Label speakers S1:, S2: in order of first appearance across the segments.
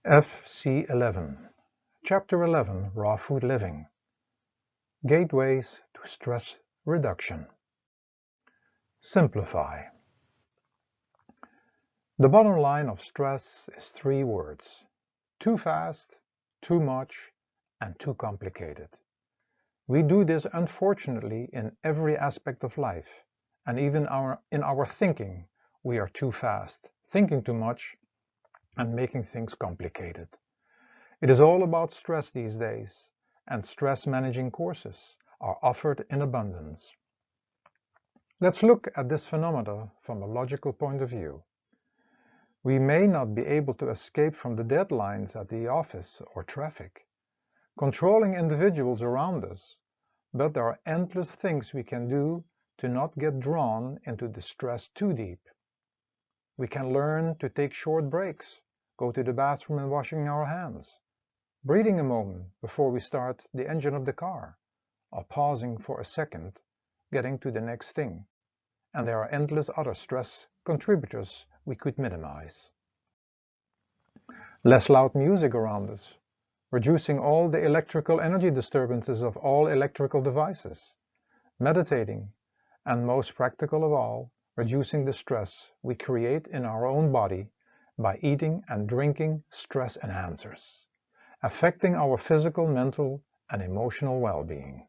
S1: Fc11, Chapter 11, Raw Food Living, Gateways to Stress Reduction. Simplify. The bottom line of stress is three words: too fast, too much, and too complicated. We do this unfortunately in every aspect of life, and even in our thinking we are too fast, thinking too much, and making things complicated. It is all about stress these days, and stress managing courses are offered in abundance. Let's look at this phenomenon from a logical point of view. We may not be able to escape from the deadlines at the office or traffic, controlling individuals around us, but there are endless things we can do to not get drawn into the stress too deep. We can learn to take short breaks, go to the bathroom and washing our hands, breathing a moment before we start the engine of the car, or pausing for a second, getting to the next thing. And there are endless other stress contributors we could minimize. Less loud music around us, reducing all the electrical energy disturbances of all electrical devices, meditating, and most practical of all, reducing the stress we create in our own body by eating and drinking stress enhancers, affecting our physical, mental, and emotional well-being.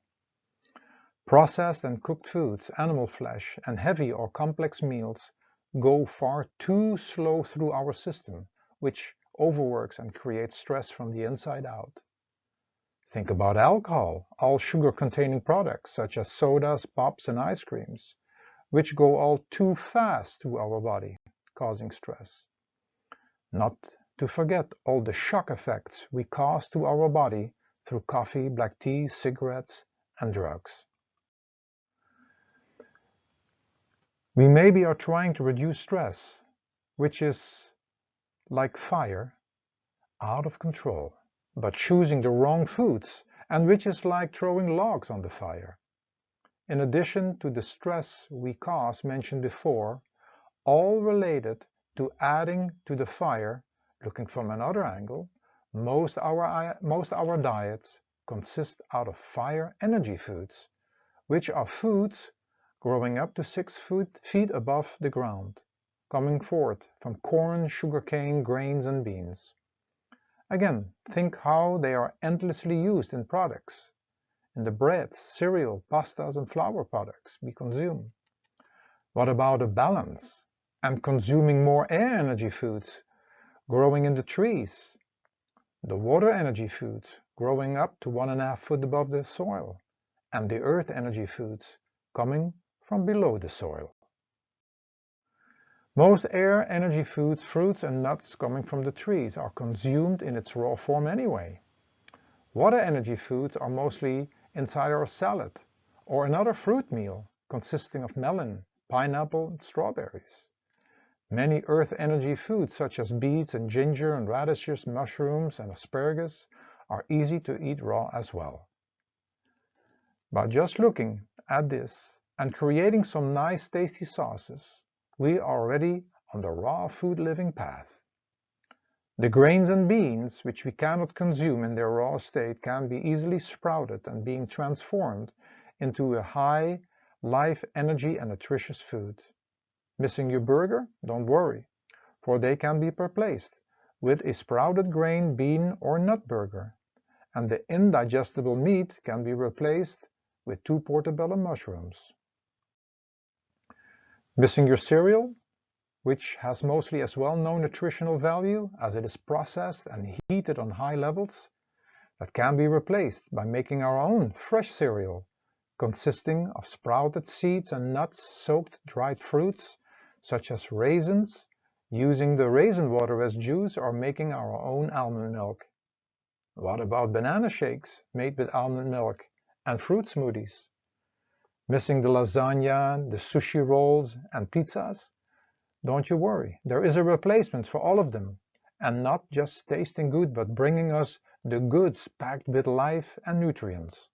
S1: Processed and cooked foods, animal flesh, and heavy or complex meals go far too slow through our system, which overworks and creates stress from the inside out. Think about alcohol, all sugar-containing products such as sodas, pops, and ice creams, which go all too fast through our body, causing stress. Not to forget all the shock effects we cause to our body through coffee, black tea, cigarettes, and drugs. We maybe are trying to reduce stress, which is like fire, out of control, but choosing the wrong foods, and which is like throwing logs on the fire. In addition to the stress we cause mentioned before, all related to adding to the fire, looking from another angle, most our diets consist out of fire energy foods, which are foods growing up to 6 feet above the ground, coming forth from corn, sugarcane, grains, and beans. Again, think how they are endlessly used in products, in the breads, cereal, pastas, and flour products we consume. What about a balance and consuming more air energy foods growing in the trees, the water energy foods growing up to 1.5 feet above the soil, and the earth energy foods coming from below the soil? Most air energy foods, fruits, and nuts coming from the trees are consumed in its raw form anyway. Water energy foods are mostly inside our salad or another fruit meal consisting of melon, pineapple, and strawberries. Many earth energy foods such as beets and ginger and radishes, mushrooms, and asparagus are easy to eat raw as well. By just looking at this and creating some nice tasty sauces, we are already on the raw food living path. The grains and beans, which we cannot consume in their raw state, can be easily sprouted and being transformed into a high life energy and nutritious food. Missing your burger? Don't worry, for they can be replaced with a sprouted grain, bean, or nut burger, and the indigestible meat can be replaced with 2 portobello mushrooms. Missing your cereal, which has mostly as well no nutritional value as it is processed and heated on high levels, that can be replaced by making our own fresh cereal, consisting of sprouted seeds and nuts, soaked dried fruits, such as raisins, using the raisin water as juice, or making our own almond milk. What about banana shakes made with almond milk and fruit smoothies? Missing the lasagna, the sushi rolls, and pizzas? Don't you worry, there is a replacement for all of them, and not just tasting good, but bringing us the goods packed with life and nutrients.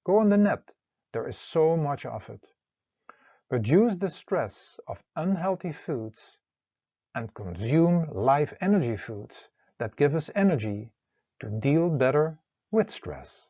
S1: Go on the net, there is so much of it. Reduce the stress of unhealthy foods and consume life energy foods that give us energy to deal better with stress.